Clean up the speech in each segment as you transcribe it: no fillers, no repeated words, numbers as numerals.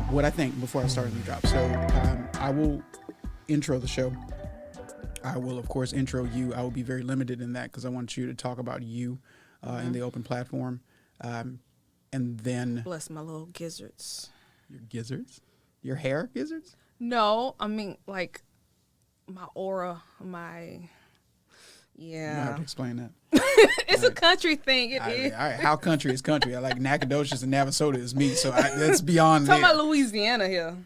what I think before I start the drop. So I will intro the show. I will, of course, intro you. I will be very limited in that because I want you to talk about you in the open platform. And then... Bless my little gizzards. Your gizzards? Your hair gizzards? No, I mean, like, my aura, my... Yeah. You have to explain that. It's a country thing. It is. How country is country? I like Nacogdoches and Navasota is me, so that's beyond Talking there. about Louisiana here.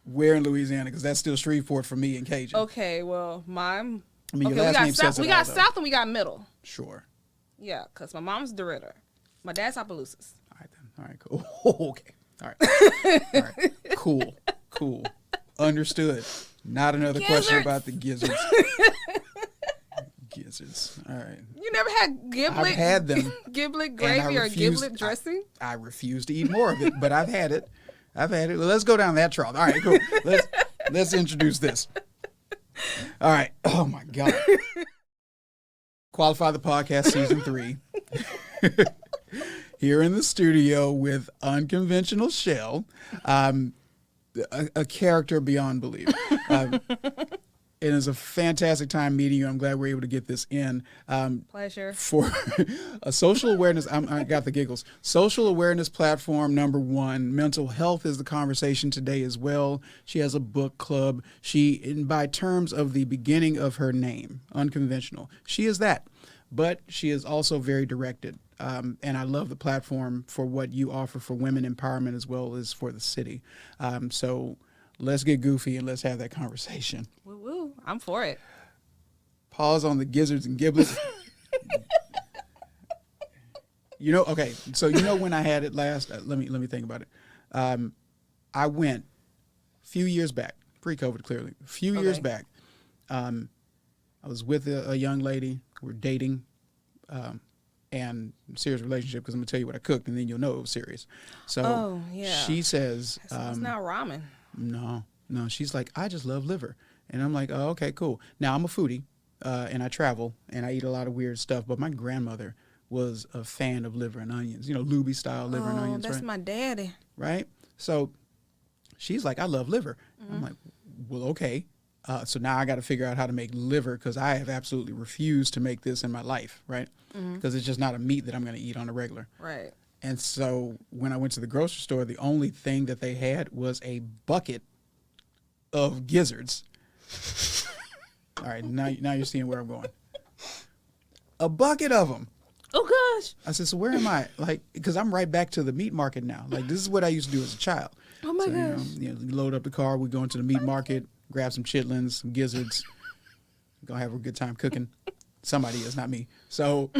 Where in Louisiana? Because that's still Shreveport for me and Cajun. Okay, well, mine... I mean, okay, your last name says it we got all, South and we got Middle. Sure. Yeah, because my mom's DeRitter. My dad's Opelousas. All right, then. All right, cool. Okay. All right. All right. Cool. Understood. Not another question about the gizzards. Gizzards. All right. You never had giblet? I've had them. Giblet gravy or giblet dressing? I refuse to eat more of it, but I've had it. Well, let's go down that trail. All right, cool. Let's introduce this. All right. Oh, my God. Qualify the Podcast Season 3. Here in the studio with Unconventional Shell, a character beyond belief. It is a fantastic time meeting you. I'm glad we're able to get this in. Pleasure. For a social awareness, I got the giggles. Social awareness platform, #1. Mental health is the conversation today as well. She has a book club. By terms of the beginning of her name, Unconventional, she is that. But she is also very directed. And I love the platform for what you offer for women empowerment as well as for the city. So let's get goofy and let's have that conversation. Woo-woo. I'm for it. Pause on the gizzards and giblets. Okay. So when I had it last, let me think about it. I went a few years back, pre-COVID clearly, a few years back. I was with a young lady. We're dating. And serious relationship because I'm gonna tell you what I cooked and then you'll know it was serious. So she says, it's not ramen. No. She's like, I just love liver. And I'm like, oh, okay, cool. Now I'm a foodie and I travel and I eat a lot of weird stuff. But my grandmother was a fan of liver and onions, Luby style liver and onions. That's right? my daddy. Right. So she's like, I love liver. Mm-hmm. I'm like, well, okay. So now I got to figure out how to make liver because I have absolutely refused to make this in my life, right? Because it's just not a meat that I'm going to eat on a regular. Right. And so when I went to the grocery store, the only thing that they had was a bucket of gizzards. All right, now you're seeing where I'm going. A bucket of them. Oh, gosh. I said, so where am I? Like, because I'm right back to the meat market now. Like, this is what I used to do as a child. Oh, my gosh. You load up the car, we go into the meat market, grab some chitlins, some gizzards, gonna have a good time cooking. Somebody is, not me. So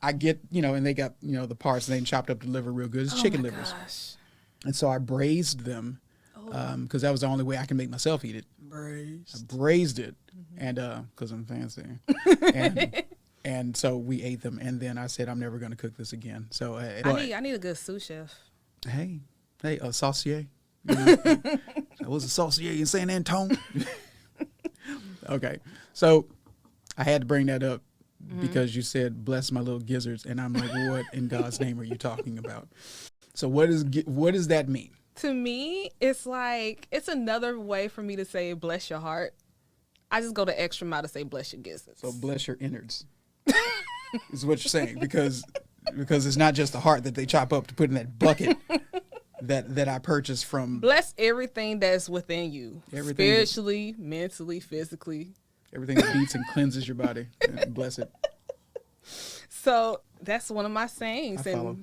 I get, and they got, the parts, and they chopped up the liver real good. It's chicken livers. Gosh. And so I braised them because that was the only way I can make myself eat it. Braised. I braised it, and because I'm fancy. and so we ate them, and then I said, I'm never going to cook this again. So I need a good sous chef. Hey, a saucier. I was a saucier in San Antonio. Okay, so I had to bring that up because you said, bless my little gizzards. And I'm like, what in God's name are you talking about? So what does that mean? To me, it's like, it's another way for me to say, bless your heart. I just go the extra mile to say, bless your gizzards. So bless your innards is what you're saying. Because it's not just the heart that they chop up to put in that bucket that I purchased from. Bless everything that's within you. Spiritually, mentally, physically. Everything that beats and cleanses your body. Bless it. So that's one of my sayings. I follow.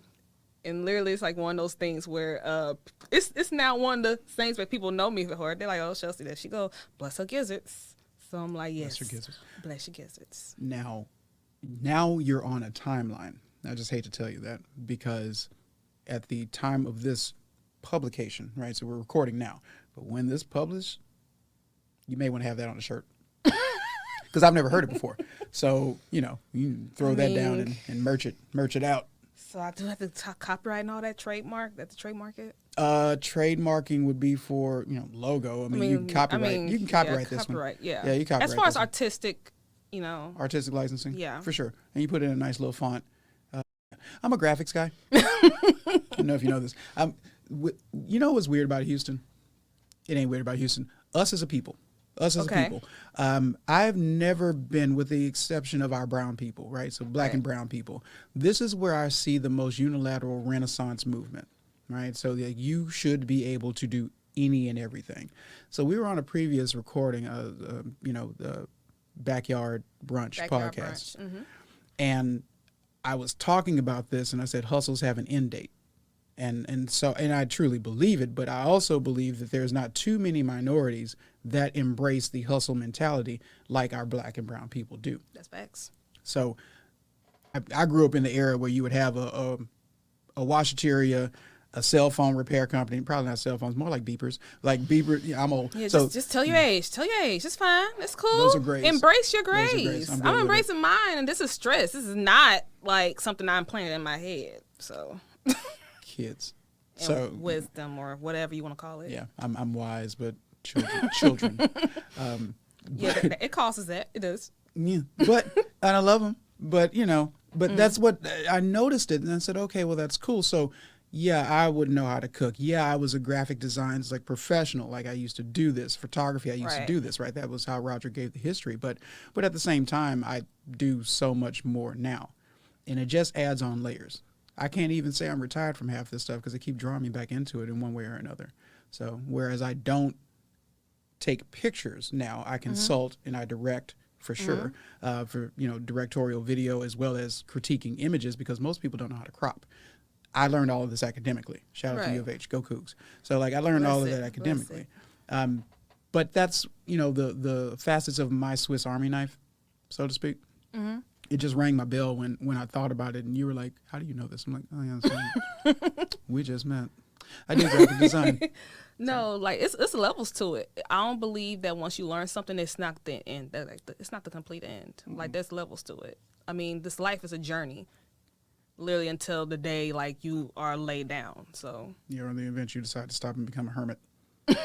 And literally it's like one of those things where it's now one of the things that people know me for. They're like, oh, Chelsea, there she go. Bless her gizzards. So I'm like, yes. Bless your gizzards. Bless your gizzards. Now you're on a timeline. I just hate to tell you that because at the time of this publication, right? So we're recording now. But when this published, you may want to have that on a shirt. Because I've never heard it before. So, you can throw that down and merch it out. So I do have to copyright and all that trademark? That's the trademark it? Trademarking would be for, logo. I mean, you can copyright. You can copyright this one. Yeah, you copyright. As far as artistic, artistic licensing. Yeah, for sure. And you put it in a nice little font. I'm a graphics guy. I don't know if you know this. You know what's weird about Houston? It ain't weird about Houston. Us as a people. Us as a people. I've never been, with the exception of our brown people, right? So black and brown people. This is where I see the most unilateral Renaissance movement, right? So that you should be able to do any and everything. So we were on a previous recording, the Backyard Brunch podcast. Brunch. And I was talking about this, and I said hustles have an end date. And I truly believe it, but I also believe that there's not too many minorities that embrace the hustle mentality like our black and brown people do. That's facts. So I grew up in the era where you would have a washateria, a cell phone repair company, probably not cell phones, more like beepers. Like beeper, I'm old. Yeah, so just tell your age. Tell your age. It's fine. It's cool. Those are grays. Embrace your grays. I'm I'm embracing mine, and this is stress. This is not like something I'm planning in my head. So kids. And so wisdom or whatever you want to call it. Yeah, I'm wise, but children. It causes that. It does. Yeah, and I love them. But that's what I noticed it, and I said, okay, well that's cool. So yeah, I would know how to cook. Yeah, I was a graphic designer, like professional. Like I used to do this photography. I used to do this. Right, that was how Roger gave the history. But at the same time, I do so much more now, and it just adds on layers. I can't even say I'm retired from half this stuff because they keep drawing me back into it in one way or another. So whereas I don't take pictures now, I consult and I direct for sure, for directorial video as well as critiquing images, because most people don't know how to crop. I learned all of this academically. Shout out to U of H, go Cougs. So like I learned all of that academically. But that's the facets of my Swiss Army knife, so to speak. It just rang my bell when I thought about it, and you were like, "How do you know this?" I'm like, "Oh yeah, we just met." I did graphic design. No, like it's levels to it. I don't believe that once you learn something, it's not the end. It's not the complete end. Like there's levels to it. I mean, this life is a journey, literally until the day like you are laid down. So you're on the event you decide to stop and become a hermit, and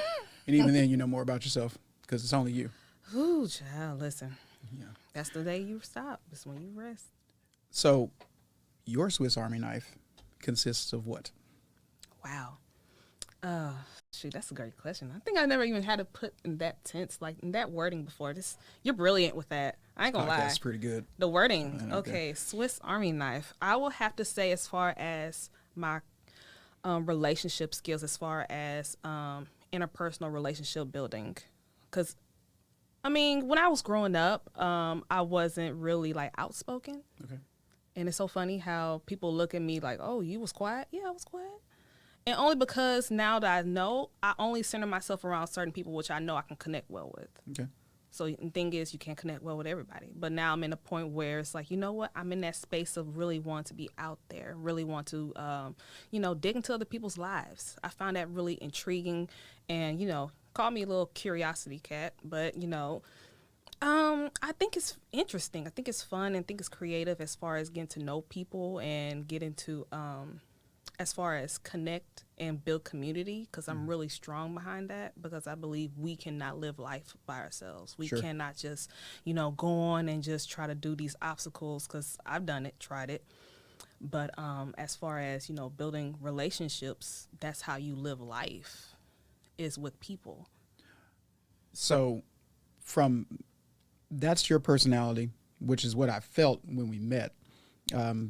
even then you know more about yourself because it's only you. Ooh, child, listen. Yeah. That's the day you stop. It's when you rest. So, your Swiss Army knife consists of what? Wow. Shoot, that's a great question. I think I never even had to put in that tense, like in that wording before. You're brilliant with that. I ain't gonna lie. That's pretty good. The wording. Okay, Swiss Army knife. I will have to say, as far as my relationship skills, as far as interpersonal relationship building, because I mean, when I was growing up, I wasn't really like outspoken. Okay. And it's so funny how people look at me like, "Oh, you was quiet?" Yeah, I was quiet. And only because now that I know, I only center myself around certain people which I know I can connect well with. Okay. So the thing is, you can't connect well with everybody. But now I'm in a point where it's like, you know what? I'm in that space of really want to be out there, really want to, dig into other people's lives. I find that really intriguing, and call me a little curiosity cat, but I think it's interesting. I think it's fun, and I think it's creative as far as getting to know people and get into as far as connect and build community, because I'm really strong behind that, because I believe we cannot live life by ourselves. We cannot just go on and just try to do these obstacles, because I've done it, tried it. But as far as building relationships, that's how you live life, is with people. So that's your personality, which is what I felt when we met,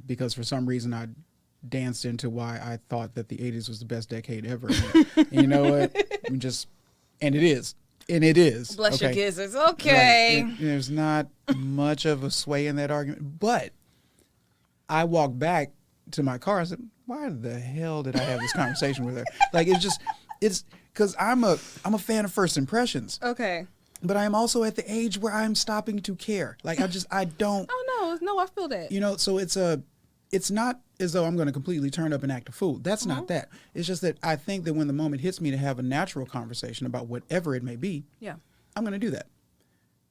because for some reason I danced into why I thought that the 80s was the best decade ever. And you know what? And it is. Bless your gizzards. Okay. Right. There's not much of a sway in that argument. But I walked back to my car and said, why the hell did I have this conversation with her? Like, it's because I'm a fan of first impressions. Okay. But I am also at the age where I'm stopping to care. Like, I don't. Oh, no, I feel that. So it's not as though I'm going to completely turn up and act a fool. That's not that. It's just that I think that when the moment hits me to have a natural conversation about whatever it may be, I'm going to do that.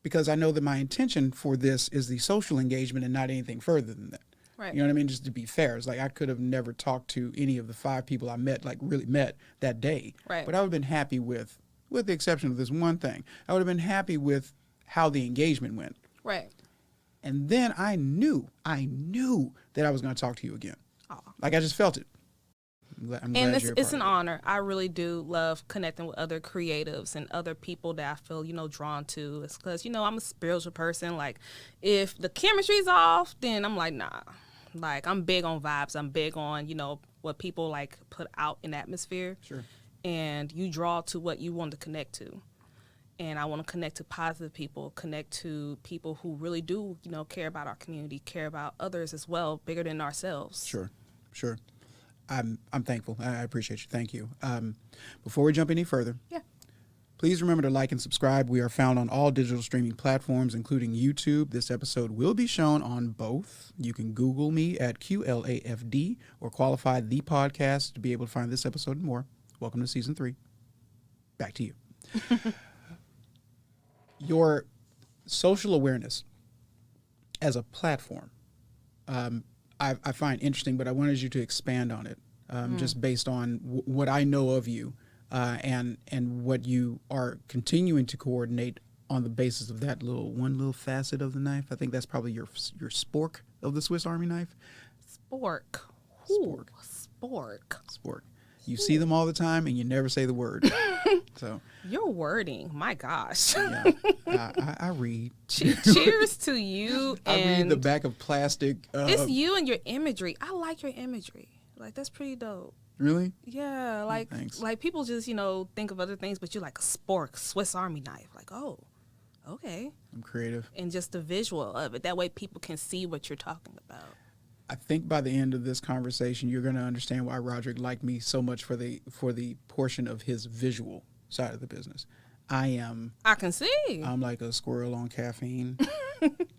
Because I know that my intention for this is the social engagement and not anything further than that. Right. You know what I mean? Just to be fair. It's like I could have never talked to any of the 5 people I met, like really met that day. Right. But I would have been happy with the exception of this one thing, I would have been happy with how the engagement went. Right. And then I knew that I was going to talk to you again. Oh. Like I just felt it. I'm And glad you're a it's part an of it. honor. I really do love connecting with other creatives and other people that I feel, drawn to. It's because, I'm a spiritual person. Like, if the chemistry's off, then I'm like, nah. Like, I'm big on vibes. I'm big on, what people, like, put out in the atmosphere. Sure. And you draw to what you want to connect to. And I want to connect to positive people, connect to people who really do, care about our community, care about others as well, bigger than ourselves. Sure. I'm thankful. I appreciate you. Thank you. Before we jump any further, Yeah. please remember to like and subscribe. We are found on all digital streaming platforms, including YouTube. This episode will be shown on both. You can Google me at QLAFD or qualify the podcast to be able to find this episode and more. Welcome to season 3. Back to you. Your social awareness as a platform, I find interesting, but I wanted you to expand on it, just based on what I know of you, and what you are continuing to coordinate on the basis of that one little facet of the knife. I think that's probably your spork of the Swiss Army knife. Spork. Spork. Spork. You see them all the time, and you never say the word. So Your wording, my gosh. yeah, I read. Cheers to you. I read And the back of plastic. it's you and your imagery. I like your imagery. Like, that's pretty dope. Really? Yeah, like Thanks. like people just, think of other things, but you're like a spork, Swiss Army knife. Like, oh, okay. I'm creative. And just the visual of it. That way people can see what you're talking about. I think by the end of this conversation, you're going to understand why Roderick liked me so much for the portion of his visual side of the business. I can see. I'm like a squirrel on caffeine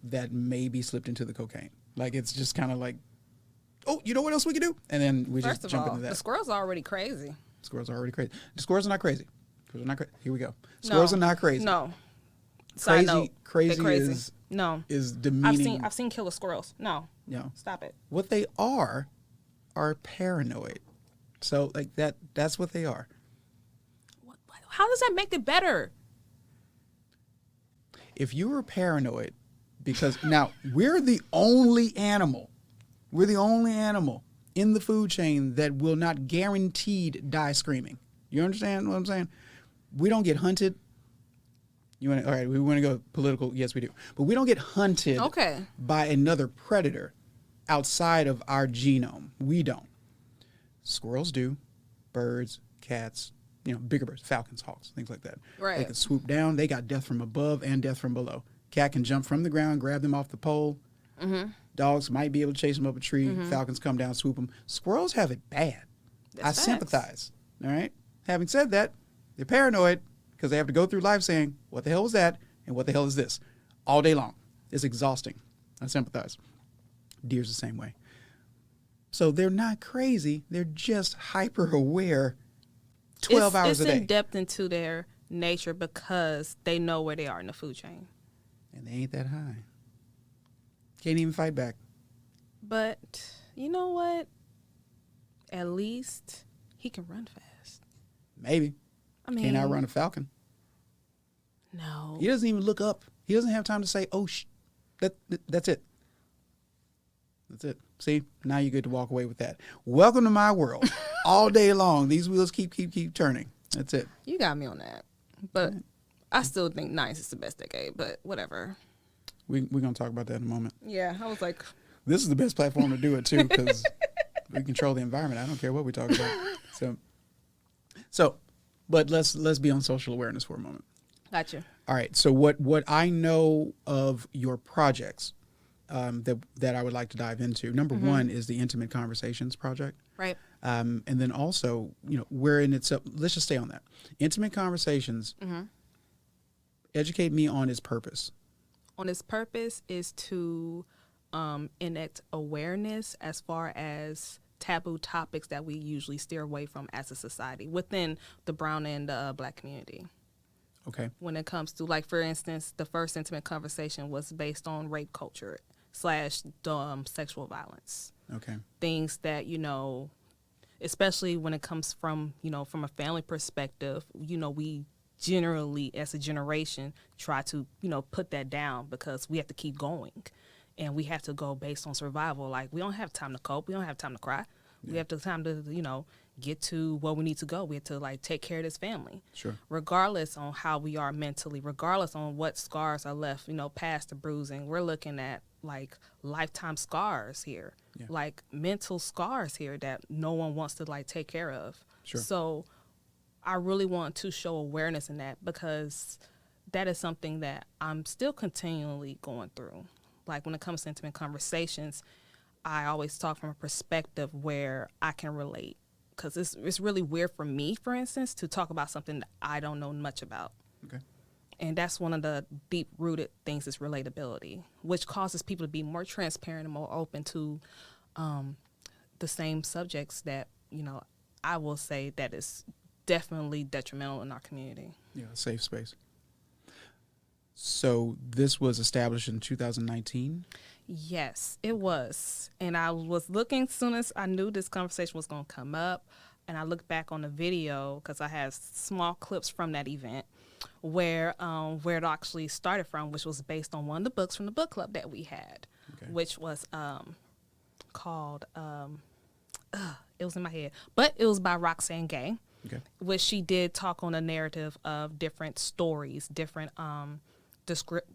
that maybe slipped into the cocaine. Like, it's just kind of like, oh, you know what else we can do? And then we First just of jump all, into that. the squirrels are already crazy. Squirrels are already crazy. The squirrels are not crazy. Squirrels are not crazy. Here we go. Squirrels are not crazy. No. Side note, Crazy they're crazy. is No. is demeaning. I've seen killer squirrels. No. No. Stop it. What they are paranoid. So like that's what they are. How does that make it better? If you were paranoid, because now we're the only animal in the food chain that will not guaranteed die screaming. You understand what I'm saying? We don't get hunted. All right, we want to go political. Yes, we do. But we don't get hunted by another predator outside of our genome. We don't. Squirrels do. Birds, cats, bigger birds, falcons, hawks, things like that. Right. They can swoop down. They got death from above and death from below. Cat can jump from the ground, grab them off the pole. Mm-hmm. Dogs might be able to chase them up a tree. Mm-hmm. Falcons come down, swoop them. Squirrels have it bad. I sympathize. All right. Having said that, they're paranoid because they have to go through life saying, what the hell was that? And what the hell is this? All day long. It's exhausting. I sympathize. Deer's the same way. So they're not crazy. They're just hyper aware 12 hours a day. It's in depth into their nature because they know where they are in the food chain. And they ain't that high. Can't even fight back. But you know what? At least he can run fast. Maybe. I mean, Can't outrun a falcon. No. He doesn't even look up. He doesn't have time to say, oh, that's it. That's it. See, now you get to walk away with that. Welcome to my world. All day long, these wheels keep turning. That's it. You got me on that. But I still think 9 is the best decade, but whatever. We're going to talk about that in a moment. Yeah, I was like. This is the best platform to do it, too, because we control the environment. I don't care what we talk about. So, but let's be on social awareness for a moment. Gotcha. All right. So what I know of your projects that I would like to dive into, number one is the Intimate Conversations project. Right. And then also, where in itself, let's just stay on that. Intimate Conversations, educate me on its purpose. On its purpose is to enact awareness as far as taboo topics that we usually steer away from as a society within the brown and black community. Okay. When it comes to, like, for instance, the first Intimate Conversation was based on rape culture / sexual violence. Okay. Things that, especially when it comes from, from a family perspective, we generally, as a generation, try to, put that down because we have to keep going. And we have to go based on survival. Like, we don't have time to cope. We don't have time to cry. Yeah. We have the time to, get to where we need to go. We have to like take care of this family. Sure. Regardless on how we are mentally, regardless on what scars are left, past the bruising, we're looking at like lifetime scars here, like mental scars here that no one wants to like take care of. Sure. So I really want to show awareness in that, because that is something that I'm still continually going through. Like when it comes to intimate conversations, I always talk from a perspective where I can relate, because it's really weird for me, for instance, to talk about something that I don't know much about. Okay. And that's one of the deep-rooted things is relatability, which causes people to be more transparent and more open to the same subjects that, I will say that is definitely detrimental in our community. Yeah, a safe space. So this was established in 2019? Yes, it was. And I was looking as soon as I knew this conversation was going to come up, and I looked back on the video because I had small clips from that event where it actually started from, which was based on one of the books from the book club that we had, which was called, it was in my head, but it was by Roxane Gay, which she did talk on a narrative of different stories, different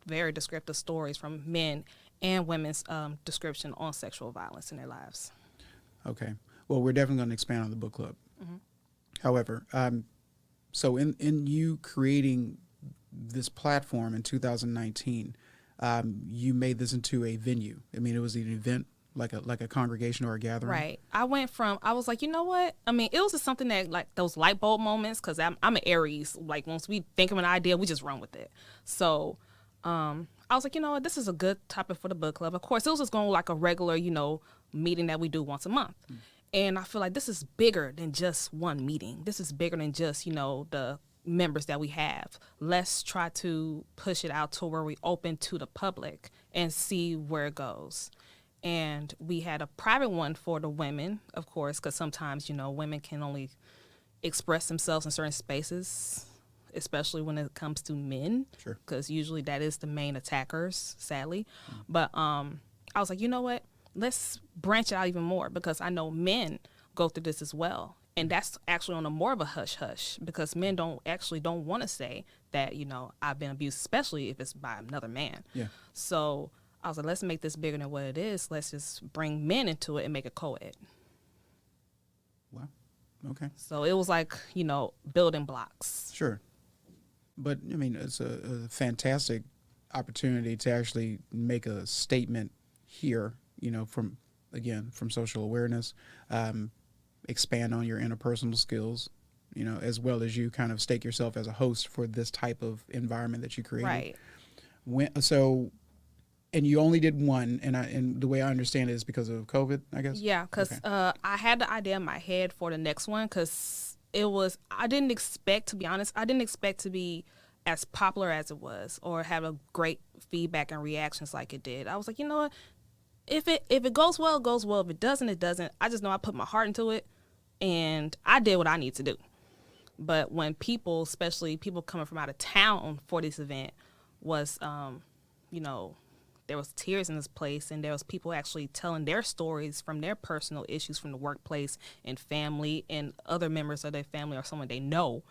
very descriptive stories from men and women's description on sexual violence in their lives. Okay. Well, we're definitely going to expand on the book club. Mm-hmm. However, so in you creating this platform in 2019, you made this into a venue. I mean, it was an event, like a congregation or a gathering. Right. I was like, you know what? I mean, it was just something that, like, those light bulb moments, because I'm an Aries. Like, once we think of an idea, we just run with it. So I was like, you know what? This is a good topic for the book club. Of course, it was just going like a regular, meeting that we do once a month. Mm. And I feel like this is bigger than just one meeting. This is bigger than just, the members that we have. Let's try to push it out to where we open to the public and see where it goes. And we had a private one for the women, of course, because sometimes, women can only express themselves in certain spaces, especially when it comes to men. Sure. Because usually that is the main attackers, sadly. Mm. But I was like, you know what? Let's branch it out even more, because I know men go through this as well. And that's actually on a more of a hush-hush, because men don't want to say that, I've been abused, especially if it's by another man. Yeah. So I was like, let's make this bigger than what it is. Let's just bring men into it and make it co-ed. Wow. Okay. So it was like, building blocks. Sure. But, I mean, it's a fantastic opportunity to actually make a statement here, from social awareness, expand on your interpersonal skills, as well as you kind of stake yourself as a host for this type of environment that you created. Right. And you only did one, and the way I understand it is because of COVID, I guess? Yeah, because I had the idea in my head for the next one, because I didn't expect, to be honest, to be as popular as it was or have a great feedback and reactions like it did. I was like, you know what? If it goes well, it goes well. If it doesn't, it doesn't. I just know I put my heart into it, and I did what I need to do. But when people, especially people coming from out of town for this event, was, there was tears in this place, and there was people actually telling their stories from their personal issues from the workplace and family and other members of their family or someone they know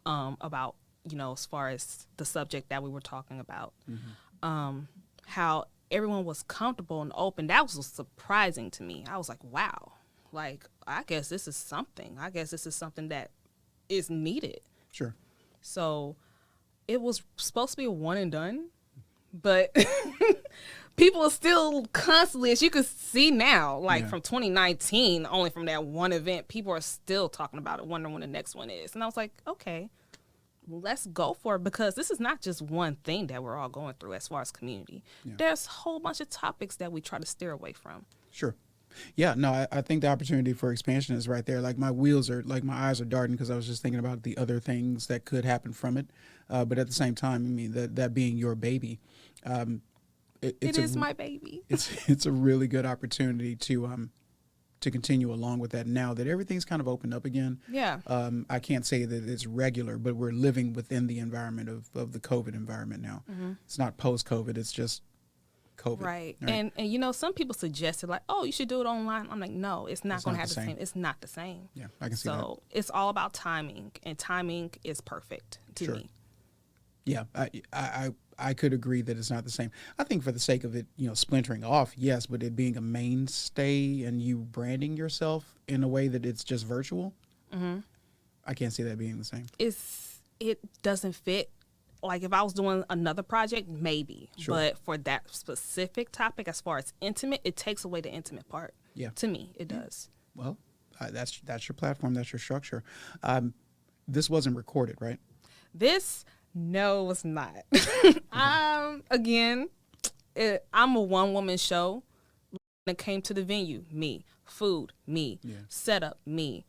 about, as far as the subject that we were talking about. Mm-hmm. How everyone was comfortable and open. That was surprising to me. I was like, wow, like, I guess this is something. I guess this is something that is needed. Sure. So it was supposed to be a one and done, but people are still constantly, as you can see now, from 2019, only from that one event, people are still talking about it, wondering when the next one is. And I was like, okay, let's go for it, because this is not just one thing that we're all going through as far as community. Yeah. There's a whole bunch of topics that we try to steer away from. Sure. Yeah, no, I think the opportunity for expansion is right there. Like my eyes are darting, because I was just thinking about the other things that could happen from it. But at the same time, I mean, that being your baby, it is my baby. It's a really good opportunity to continue along with that now that everything's kind of opened up again. Yeah. I can't say that it's regular, but we're living within the environment of the COVID environment now. Mm-hmm. It's not post-COVID. It's just COVID. Right. And you know, some people suggested like, oh, you should do it online. I'm like, no, it's not going to have the same. It's not the same. Yeah, I can see that. So it's all about timing, and timing is perfect to me. Yeah, I could agree that it's not the same. I think for the sake of it, splintering off, yes, but it being a mainstay and you branding yourself in a way that it's just virtual, I can't see that being the same. It doesn't fit. Like if I was doing another project, maybe. Sure. But for that specific topic, as far as intimate, it takes away the intimate part. Yeah. To me, it does. Well, that's your platform. That's your structure. This wasn't recorded, right? No, it was not. Again, I'm a one-woman show. When it came to the venue, me. Food, me. Yeah. Setup, me.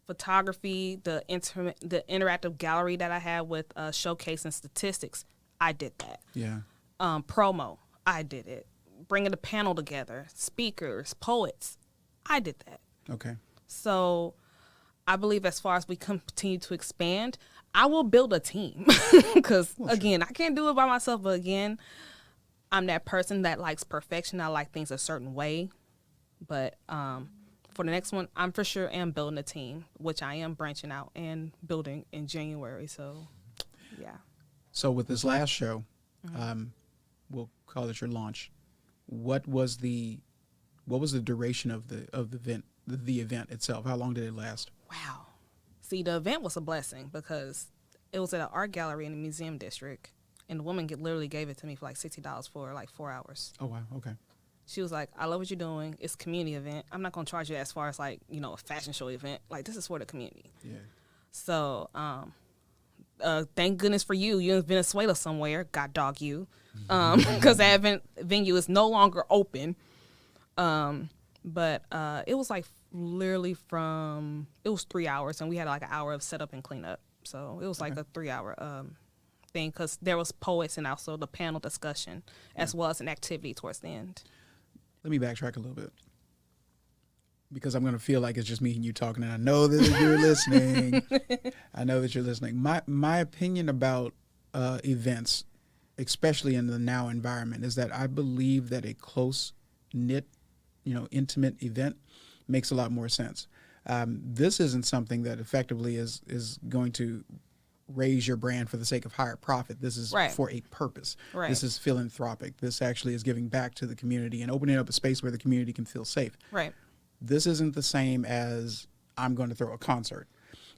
Photography, the interactive gallery that I had with showcasing statistics, I did that. Yeah. Promo, I did it. Bringing the panel together, speakers, poets, I did that. Okay. So I believe as far as we continue to expand, I will build a team because, again, I can't do it by myself. But, again, I'm that person that likes perfection. I like things a certain way. But for the next one, I'm for sure am building a team, which I am branching out and building in January. So, yeah. So with this last show, we'll call it your launch. What was the duration of the event itself? How long did it last? Wow. See, the event was a blessing because it was at an art gallery in the museum district, and the woman literally gave it to me for like $60 for like 4 hours. Oh, wow. Okay. She was like, I love what you're doing. It's a community event. I'm not going to charge you as far as like, a fashion show event. Like, this is for the community. Yeah. So, thank goodness for you. You're in Venezuela somewhere. God dog you. Because that venue is no longer open. But it was like literally it was 3 hours, and we had like an hour of setup and cleanup. So it was like a 3-hour thing because there was poets and also the panel discussion as well as an activity towards the end. Let me backtrack a little bit because I'm going to feel like it's just me and you talking, and I know that you're listening. I know that you're listening. My opinion about events, especially in the now environment, is that I believe that a close-knit, intimate event makes a lot more sense. This isn't something that effectively is going to raise your brand for the sake of higher profit. This is for a purpose. Right. This is philanthropic. This actually is giving back to the community and opening up a space where the community can feel safe. Right. This isn't the same as I'm going to throw a concert.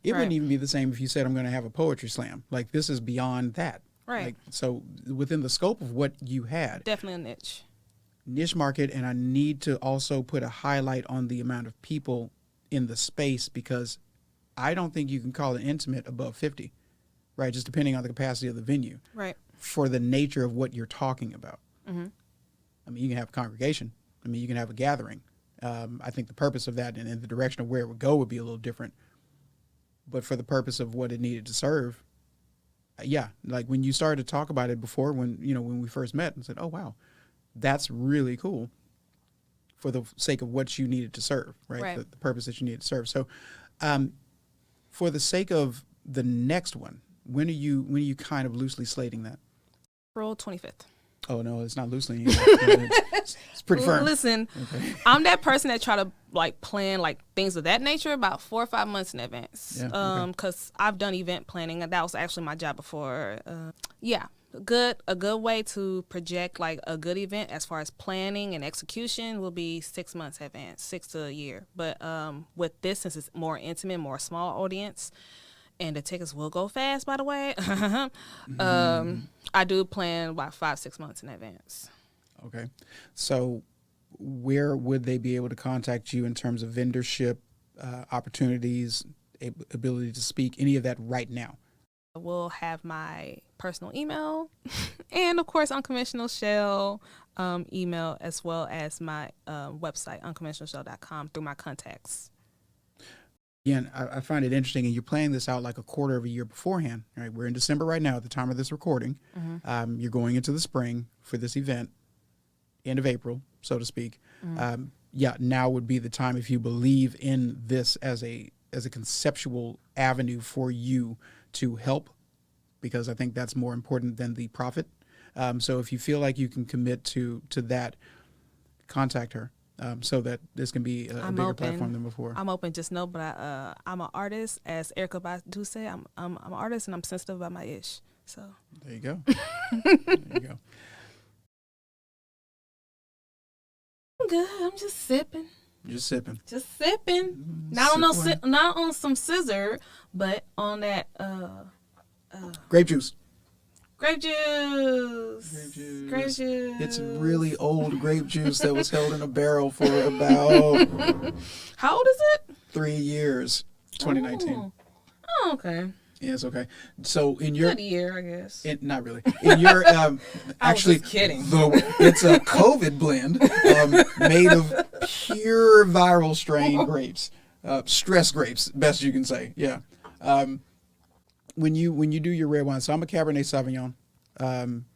It wouldn't even be the same if you said I'm going to have a poetry slam. Like, this is beyond that. Right. Like, so within the scope of what you had. Definitely a niche market, and I need to also put a highlight on the amount of people in the space because I don't think you can call it intimate above 50. Right, just depending on the capacity of the venue. Right. For the nature of what you're talking about. Mm-hmm. I mean, you can have a congregation. I mean, you can have a gathering. I think the purpose of that and the direction of where it would go would be a little different. But for the purpose of what it needed to serve, like when you started to talk about it before, when we first met, and said, "Oh wow, that's really cool." For the sake of what you needed to serve, right? The purpose that you needed to serve. So, for the sake of the next one. When are you kind of loosely slating that? April 25th. Oh, no, it's not loosely. It's pretty firm. Listen, okay. I'm that person that try to like plan like things of that nature about 4 or 5 months in advance. Yeah, because I've done event planning, and that was actually my job before. A good way to project like a good event as far as planning and execution will be 6 months in advance, 6 to a year. But with this, since it's more intimate, more small audience. And the tickets will go fast, by the way. I do plan about 5-6 months in advance. Okay. So where would they be able to contact you in terms of vendorship, opportunities, ability to speak, any of that right now? We'll have my personal email and, of course, Unconventional Shell email, as well as my website, unconventionalshell.com, through my contacts. Again, I find it interesting, and you're playing this out like a quarter of a year beforehand. Right? We're in December right now at the time of this recording. Mm-hmm. You're going into the spring for this event, end of April, so to speak. Mm-hmm. Now would be the time if you believe in this as a conceptual avenue for you to help, because I think that's more important than the profit. So if you feel like you can commit to that, contact her. So that this can be a bigger open. platform than before. I'm open. Just know, but I'm an artist, as Erica Badu say. I'm an artist, and I'm sensitive about my ish. So there you go. There you go. I'm good. I'm just sipping. Just sipping. Just sipping. Not on some scissor, but on that grape juice. Grape juice. Grape juice. Grape juice. It's really old grape juice that was held in a barrel for about How old is it? 3 years. 2019. Oh, okay. Yeah, it's okay. So in your Good year, I guess. not really. In your actually, was just kidding. It's a COVID blend made of pure viral strain grapes, stress grapes, best you can say. Yeah. When you do your red wine, so I'm a Cabernet Sauvignon.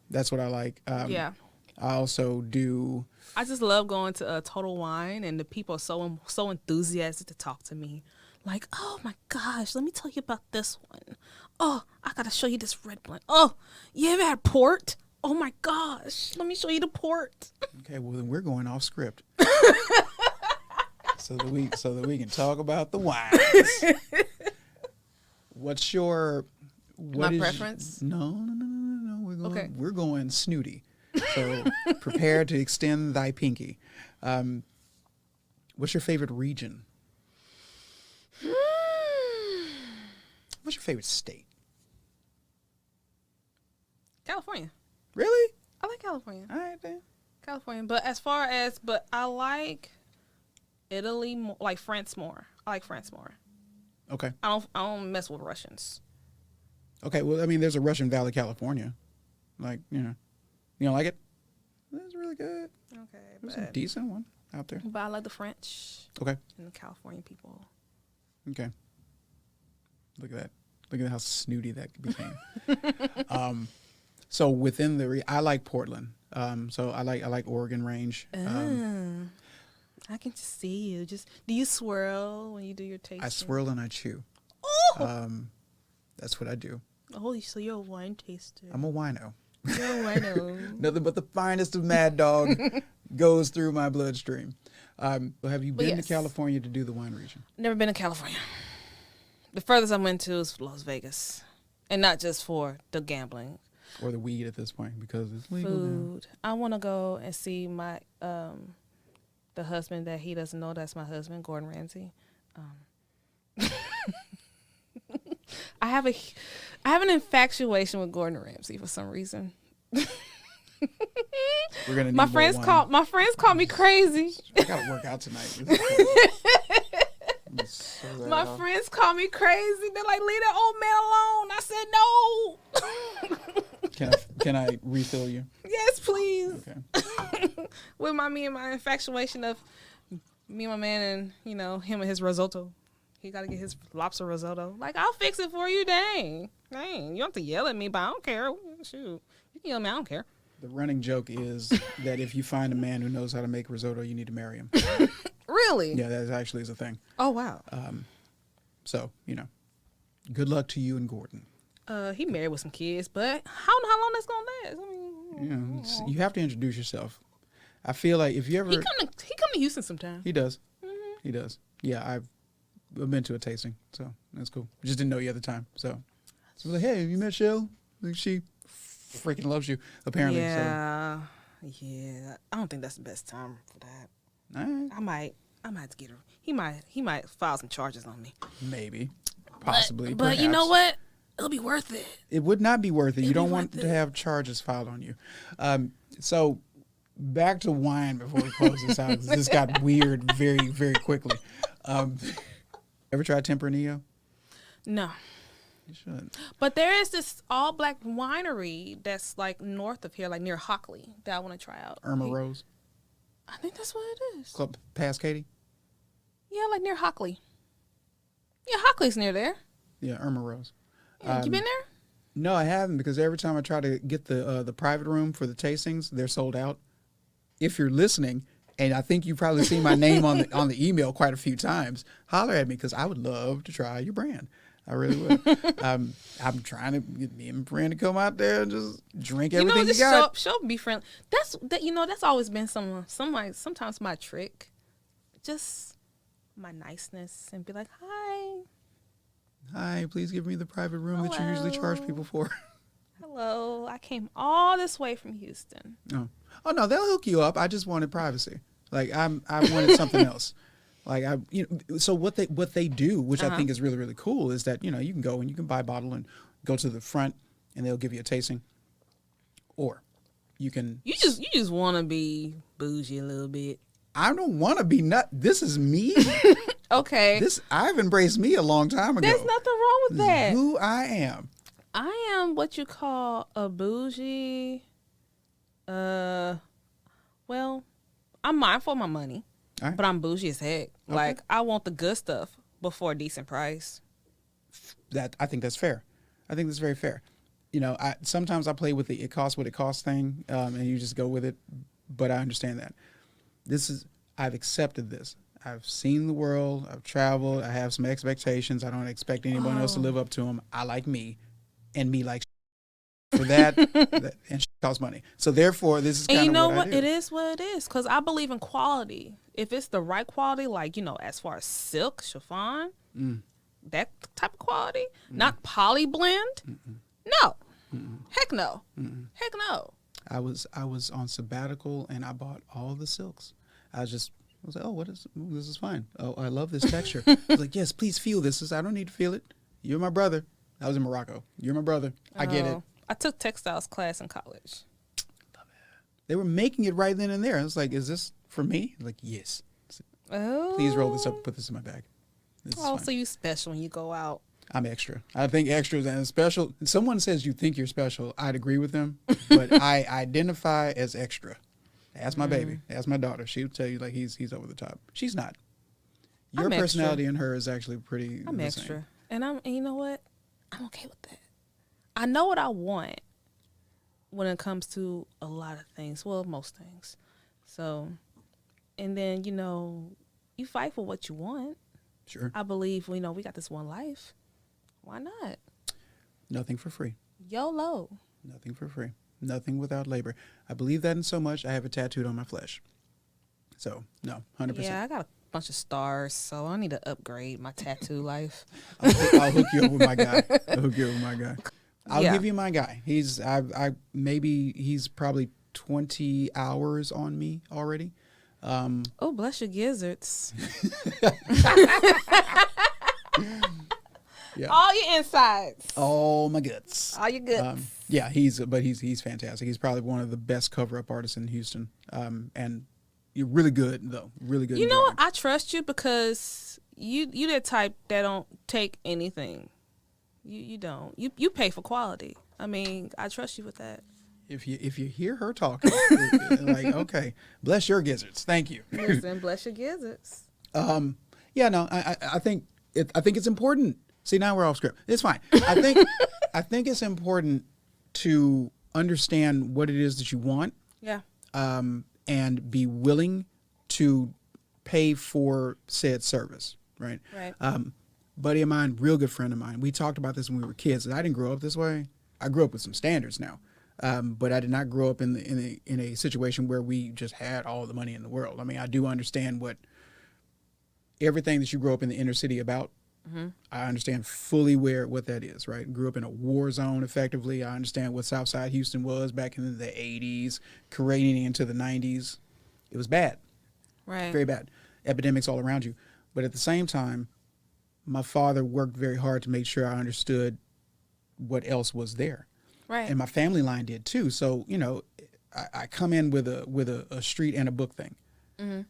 That's what I like. Yeah. I also do. I just love going to Total Wine, and the people are so enthusiastic to talk to me. Like, oh my gosh, let me tell you about this one. Oh, I gotta show you this red blend. Oh, you ever had port? Oh my gosh, let me show you the port. Okay, well then we're going off script, so that we can talk about the wines. What's your My preference? No. We're going snooty. So prepare to extend thy pinky. What's your favorite region? What's your favorite state? California. Really? I like California. All right then. California, but I like Italy, like France more. I like France more. Okay. I don't mess with Russians. Okay. Well, I mean, there's a Russian Valley, California. Like, you don't like it? It's really good. Okay, There's a decent one out there. But I like the French. Okay. And the California people. Okay. Look at that. Look at how snooty that became. So within I like Portland. So I like Oregon Range. I can just see you. Do you swirl when you do your tasting? I swirl and I chew. Oh! That's what I do. Oh, so you're a wine taster. I'm a wino. You're a wino. Nothing but the finest of Mad Dog goes through my bloodstream. Have you been to California to do the wine region? Never been to California. The furthest I went to is Las Vegas. And not just for the gambling. Or the weed at this point, because it's legal Food. Now. I want to go and see my the husband that he doesn't know that's my husband, Gordon Ramsay. I have an infatuation with Gordon Ramsay for some reason. We're gonna need my friends call me crazy. I gotta work out tonight. My friends call me crazy. They're like, leave that old man alone. I said no. Can I refill you? Yes, please. Okay. With me and my infatuation of me and my man and him and his risotto. He got to get his lobster risotto. Like, I'll fix it for you. Dang. You don't have to yell at me, but I don't care. Shoot, you can yell at me. I don't care. The running joke is that if you find a man who knows how to make risotto, you need to marry him. Really? Yeah, that actually is a thing. Oh, wow. So, good luck to you and Gordon. He married with some kids, but I don't know how long that's going to last. I mean, you have to introduce yourself. I feel like if you ever... He come to Houston sometime. He does. Mm-hmm. He does. Yeah, I've been to a tasting, so that's cool. I just didn't know you at the time, so I was like, hey, have you met Shell? Like, she freaking loves you, apparently. Yeah. So. Yeah. I don't think that's the best time for that. All right. I might have to get her. He might file some charges on me. Maybe. Possibly. But you know what? It'll be worth it. It would not be worth it. You don't want to have charges filed on you. So back to wine before we close this out, 'cause this got weird very, very quickly. Ever tried Tempranillo? No. You should. But there is this all black winery that's like north of here, like near Hockley, that I want to try out. Irma Rose? I think that's what it is. Club past Katie? Yeah, like near Hockley. Yeah, Hockley's near there. Yeah, Irma Rose. Yeah, you been there? No, I haven't, because every time I try to get the private room for the tastings, they're sold out. If you're listening, and I think you've probably seen my name on the email quite a few times, holler at me, because I would love to try your brand. I really would. I'm trying to get me and my friend to come out there and just drink everything just got. show up, be friendly. That's always been sometimes my trick. Just my niceness and be like, hi. Hi, please give me the private room that you usually charge people for. Hello, I came all this way from Houston. Oh no, they'll hook you up. I just wanted privacy. Like I wanted something else. Like so what they do, which I think is really, really cool, is that, you can go and you can buy a bottle and go to the front and they'll give you a tasting. Or you can You just want to be bougie a little bit. I don't want to be this is me. Okay. I've embraced me a long time ago. There's nothing wrong with that. Who I am. I am what you call a bougie. Well, I'm mindful of my money, All right. but I'm bougie as heck. Okay. Like, I want the good stuff before a decent price. I think that's fair. I think that's very fair. Sometimes I play with the it costs what it costs thing, and you just go with it. But I understand that. I've accepted this. I've seen the world. I've traveled. I have some expectations. I don't expect anyone else to live up to them. I like me, and me like for that, and costs money. So therefore, this is kind of you know what I do. It is what it is, because I believe in quality. If it's the right quality, like, as far as silk, chiffon, that type of quality, not poly blend, no. Heck no. Heck no. I was on sabbatical and I bought all the silks. I was like, oh, this is fine. Oh, I love this texture. I was like, yes, please feel this. I don't need to feel it. You're my brother. I was in Morocco. You're my brother. I get it. I took textiles class in college. Love it. They were making it right then and there. I was like, is this for me? Like, yes. Oh. Please roll this up and put this in my bag. So you special when you go out. I'm extra. I think extras and special. If someone says you think you're special, I'd agree with them, but I identify as extra. Ask my baby. Ask my daughter. She'll tell you like he's over the top. She's not. Your I'm personality extra. and her is actually pretty. I'm the extra, same. and you know what? I'm okay with that. I know what I want when it comes to a lot of things. Well, most things. So, and then you fight for what you want. Sure. I believe we got this one life. Why not? Nothing for free. YOLO. Nothing for free. Nothing without labor. I believe that in so much. I have it tattooed on my flesh. So no, 100%. Yeah, I got a bunch of stars, so I need to upgrade my tattoo life. I'll hook you up with my guy. I'll Yeah. give you my guy. He's probably 20 hours on me already. Oh, bless your gizzards. Yeah. All your insides. All my guts. All your guts. Yeah, he's fantastic. He's probably one of the best cover-up artists in Houston. And you're really good though. Really good. You know what? I trust you because you that type that don't take anything. You don't. You pay for quality. I mean, I trust you with that. If you hear her talking, like, okay, bless your gizzards. Thank you. Listen, bless your gizzards. Yeah, no, I think it's important. See, now we're off script. It's fine. I think it's important to understand what it is that you want. Yeah. And be willing to pay for said service, right? Right. Buddy of mine, real good friend of mine. We talked about this when we were kids. I didn't grow up this way. I grew up with some standards now, but I did not grow up in a situation where we just had all the money in the world. I mean, I do understand everything that you grow up in the inner city about. Mm-hmm. I understand fully what that is, right? Grew up in a war zone effectively. I understand what Southside Houston was back in the 80s, careening into the 90s. It was bad. Right. Very bad. Epidemics all around you. But at the same time, my father worked very hard to make sure I understood what else was there. Right. And my family line did too. So, I come in with a street and a book thing. Mm-hmm.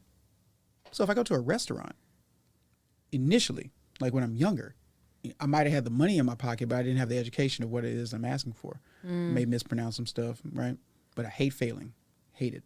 So if I go to a restaurant, initially, like when I'm younger, I might have had the money in my pocket, but I didn't have the education of what it is I'm asking for. May mispronounce some stuff, right? But I hate failing. Hate it.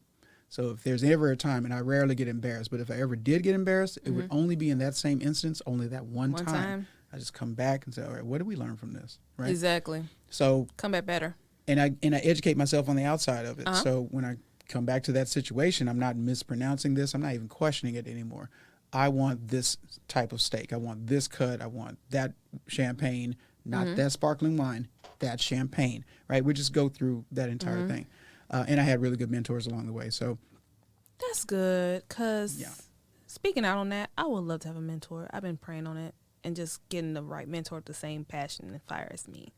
So if there's ever a time, and I rarely get embarrassed, but if I ever did get embarrassed, it would only be in that same instance, only that one time. I just come back and say, all right, what did we learn from this? Right? Exactly. So come back better. And I educate myself on the outside of it. So when I come back to that situation, I'm not mispronouncing this. I'm not even questioning it anymore. I want this type of steak. I want this cut. I want that champagne, not that sparkling wine, that champagne, right? We just go through that entire thing. And I had really good mentors along the way. So That's good. Because yeah. speaking out on that, I would love to have a mentor. I've been praying on it and just getting the right mentor with the same passion and fire as me.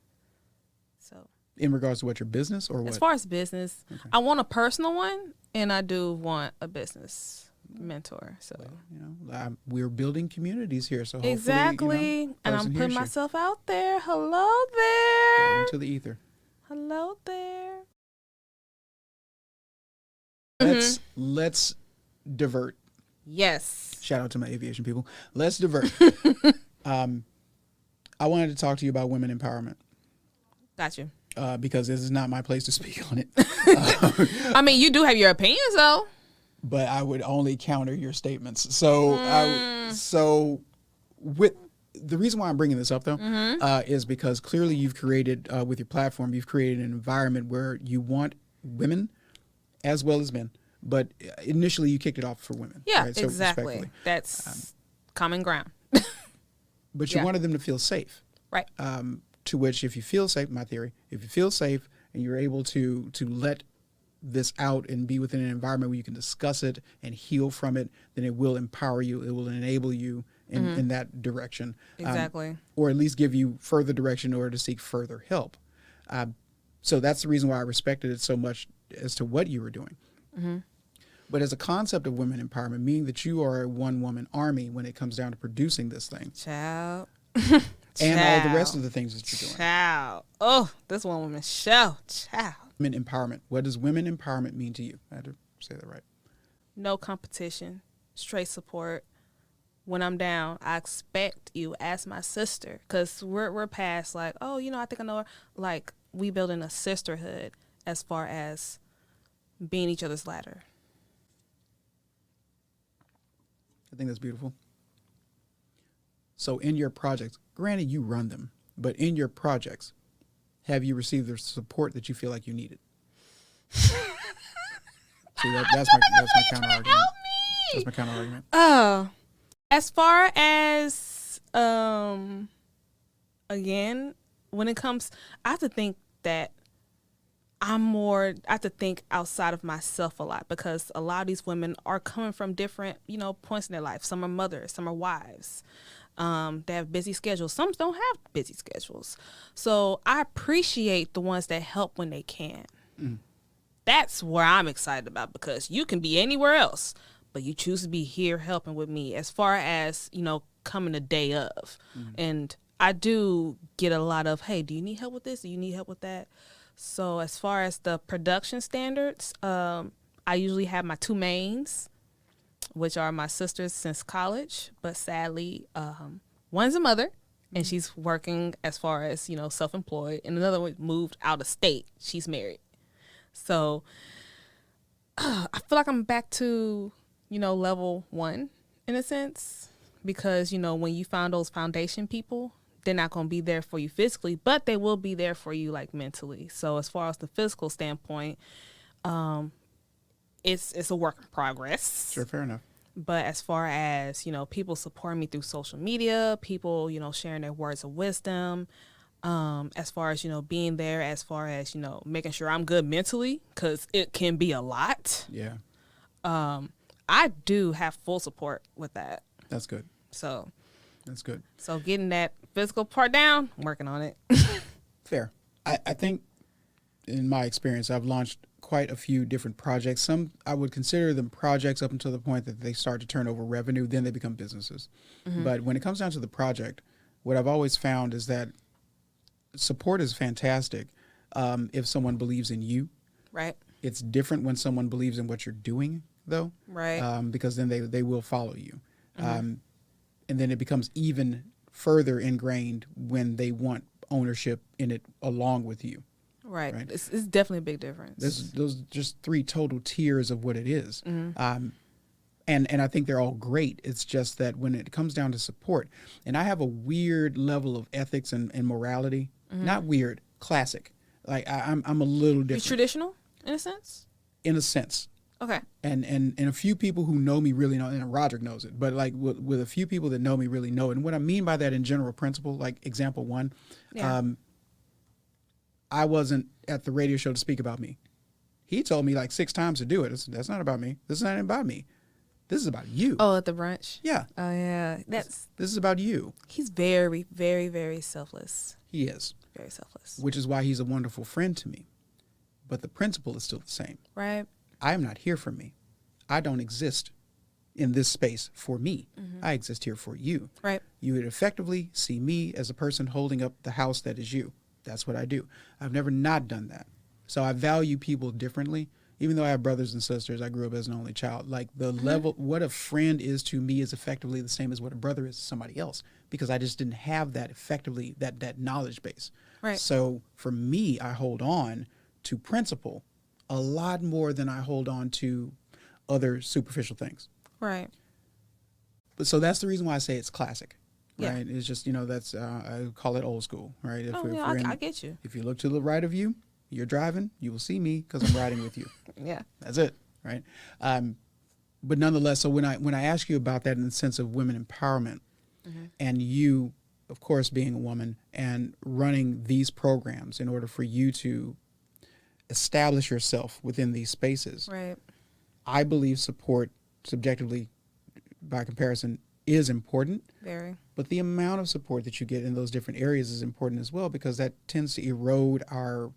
So In regards to what, your business or what? as far as business, Okay. I want a personal one and I do want a business mentor. So Well, you know, we're building communities here. So hopefully, exactly. you know, And I'm person putting hears you. myself out there. Hello Go there. into the ether. Hello there. Let's divert. Yes. Shout out to my aviation people. Let's divert. I wanted to talk to you about women empowerment Got you. because this is not my place to speak on it. I mean, you do have your opinions though. But I would only counter your statements. So, with the reason why I'm bringing this up though is because clearly you've created with your platform, you've created an environment where you want women as well as men. But initially, you kicked it off for women. Yeah, right? So exactly. respectfully. That's common ground. But you Yeah. wanted them to feel safe. Right. To which, if you feel safe, my theory, if you feel safe and you're able to let this out and be within an environment where you can discuss it and heal from it, then it will empower you. It will enable you in that direction. Exactly. Or at least give you further direction in order to seek further help. So that's the reason why I respected it so much as to what you were doing. But as a concept of women empowerment, meaning that you are a one-woman army when it comes down to producing this thing. Child. And all the rest of the things that you're doing. Child. Oh, this one woman show. Child. Women empowerment. What does women empowerment mean to you? I had to say that right. No competition. Straight support. When I'm down, I expect you as my sister. Because we're past like, oh, you know, I think I know her. Like, we building a sisterhood as far as being each other's ladder. I think that's beautiful. So in your projects, granted you run them, but in your projects, have you received the support that you feel like you needed? See, that's my counter argument. That's my counter argument. Oh, as far as again, when it comes, I have to think that I have to think outside of myself a lot, because a lot of these women are coming from different, you know, points in their life. Some are mothers, some are wives. They have busy schedules. Some don't have busy schedules. So I appreciate the ones that help when they can. That's where I'm excited about, because you can be anywhere else, but you choose to be here helping with me as far as, you know, coming the day of. And I do get a lot of, hey, do you need help with this? Do you need help with that? So as far as the production standards, I usually have my two mains, which are my sisters since college. But sadly, one's a mother, and she's working as far as, you know, self-employed. And another one moved out of state. She's married. So I feel like I'm back to, you know, level one in a sense, because, you know, when you find those foundation people, they're not going to be there for you physically, but they will be there for you like mentally. So as far as the physical standpoint, it's a work in progress. Sure, fair enough. But as far as, you know, people supporting me through social media, people, you know, sharing their words of wisdom, as far as, you know, being there, as far as, you know, making sure I'm good mentally, because it can be a lot. Yeah. I do have full support with that. That's good. So That's good. So getting that physical part down, I'm working on it. Fair. I think in my experience, I've launched quite a few different projects. Some I would consider them projects up until the point that they start to turn over revenue, then they become businesses. But when it comes down to the project, what I've always found is that support is fantastic if someone believes in you. Right. It's different when someone believes in what you're doing, though. Right. Because then they will follow you. And then it becomes even further ingrained when they want ownership in it along with you. Right. Right. It's definitely a big difference. Those just three total tiers of what it is. And I think they're all great. It's just that when it comes down to support, and I have a weird level of ethics and morality, not weird, classic. Like I'm a little You different. traditional in a sense? In a sense. Okay. And a few people who know me really know, and Roderick knows it, but like with a few people that know me really know it. And what I mean by that in general principle, like example one, Yeah. I wasn't at the radio show to speak about me. He told me like 6 times to do it. That's not about me. This is not about me. This is about you. Oh, at the brunch. Yeah. Oh yeah. This is about you. He's very, very, very selfless. He is. Very selfless. Which is why he's a wonderful friend to me. But the principle is still the same. Right. I am not here for me. I don't exist in this space for me. I exist here for you. Right. You would effectively see me as a person holding up the house that is you. That's what I do. I've never not done that. So I value people differently. Even though I have brothers and sisters, I grew up as an only child. Like the level, what a friend is to me is effectively the same as what a brother is to somebody else, because I just didn't have that effectively, that knowledge base. Right. So for me, I hold on to principle a lot more than I hold on to other superficial things. Right. But so that's the reason why I say it's classic. Yeah. Right. It's just, that's, I call it old school, right? If I get you. If you look to the right of you, you're driving, you will see me because I'm riding with you. Yeah. That's it. Right. But nonetheless, so when I ask you about that in the sense of women empowerment, and you, of course, being a woman and running these programs in order for you to establish yourself within these spaces, Right. I believe support subjectively by comparison is important. Very. But the amount of support that you get in those different areas is important as well, because that tends to erode our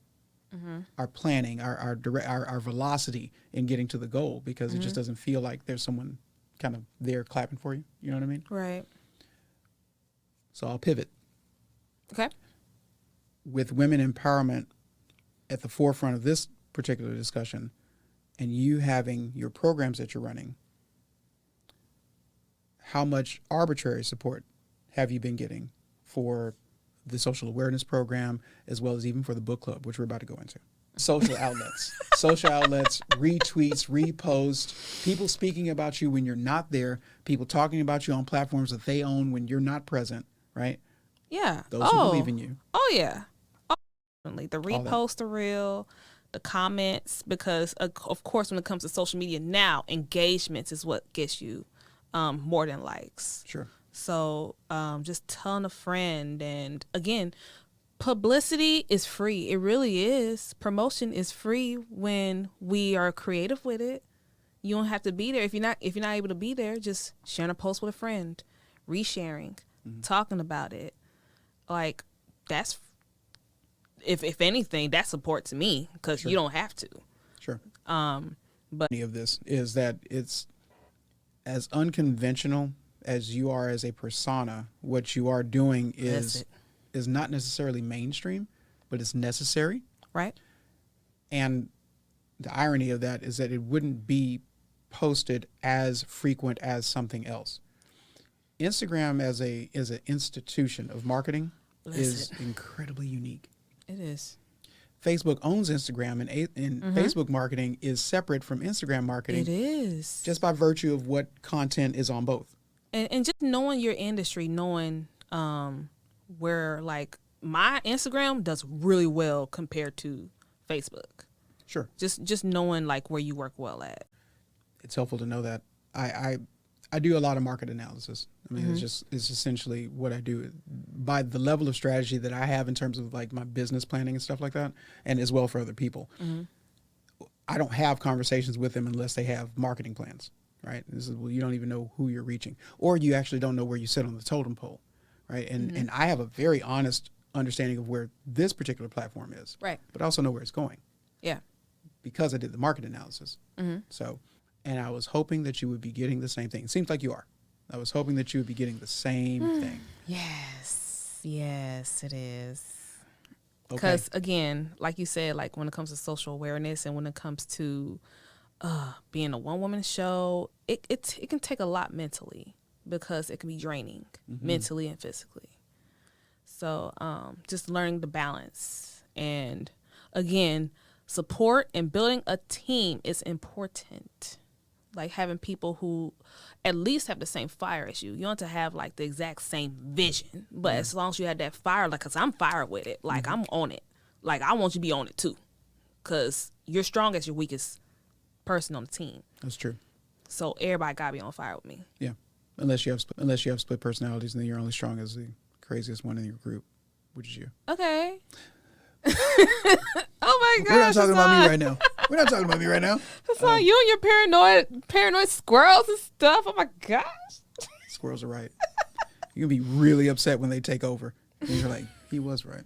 planning, our velocity in getting to the goal, because it just doesn't feel like there's someone kind of there clapping for you. You know what I mean? Right. So I'll pivot. Okay. With women empowerment at the forefront of this particular discussion, and you having your programs that you're running, how much arbitrary support have you been getting for the social awareness program, as well as even for the book club, which we're about to go into? Social outlets, retweets, reposts, people speaking about you when you're not there, people talking about you on platforms that they own when you're not present, right? Yeah. Those who believe in you. Oh yeah. Oh, definitely. The All that. repost, the real, the comments, because of course when it comes to social media now, engagements is what gets you more than likes. Sure. So just telling a friend, and again, publicity is free. It really is. Promotion is free when we are creative with it. You don't have to be there. If you're not able to be there, just sharing a post with a friend, resharing, talking about it. Like that's, if anything, that's support to me, because you don't have to. Sure. But Any of this is that it's as unconventional as you are as a persona. What you are doing is not necessarily mainstream, but it's necessary. right. And the irony of that is that it wouldn't be posted as frequent as something else. Instagram as an institution of marketing is incredibly unique. It is. Facebook owns Instagram, and Facebook marketing is separate from Instagram marketing. It is. Just by virtue of what content is on both. And just knowing your industry, knowing where, like, my Instagram does really well compared to Facebook. Sure. Just knowing, like, where you work well at. It's helpful to know that. I do a lot of market analysis. I mean, it's essentially what I do. By the level of strategy that I have in terms of like my business planning and stuff like that, and as well for other people, I don't have conversations with them unless they have marketing plans, right? This is, well, you don't even know who you're reaching, or you actually don't know where you sit on the totem pole, right? And I have a very honest understanding of where this particular platform is, Right. but I also know where it's going Yeah. because I did the market analysis. So, and I was hoping that you would be getting the same thing. It seems like you are. I was hoping that you would be getting the same thing. Yes. Yes, it is. Okay. Because, again, like you said, like when it comes to social awareness and when it comes to being a one-woman show, it can take a lot mentally, because it can be draining mentally and physically. So just learning the balance. And, again, support and building a team is important. Like having people who at least have the same fire as you. You don't have to have like the exact same vision, but as long as you have that fire, like, cause I'm fired with it. Like I'm on it. Like I want you to be on it too, cause you're strong as your weakest person on the team. That's true. So everybody got to be on fire with me. Yeah. Unless you have split personalities, and then you're only strong as the craziest one in your group, which is you. Okay. Oh my gosh. We're not talking about me right now. We're not talking about me right now. Hassan, you and your paranoid squirrels and stuff. Oh my gosh. Squirrels are right. You're going to be really upset when they take over. And you're like, he was right.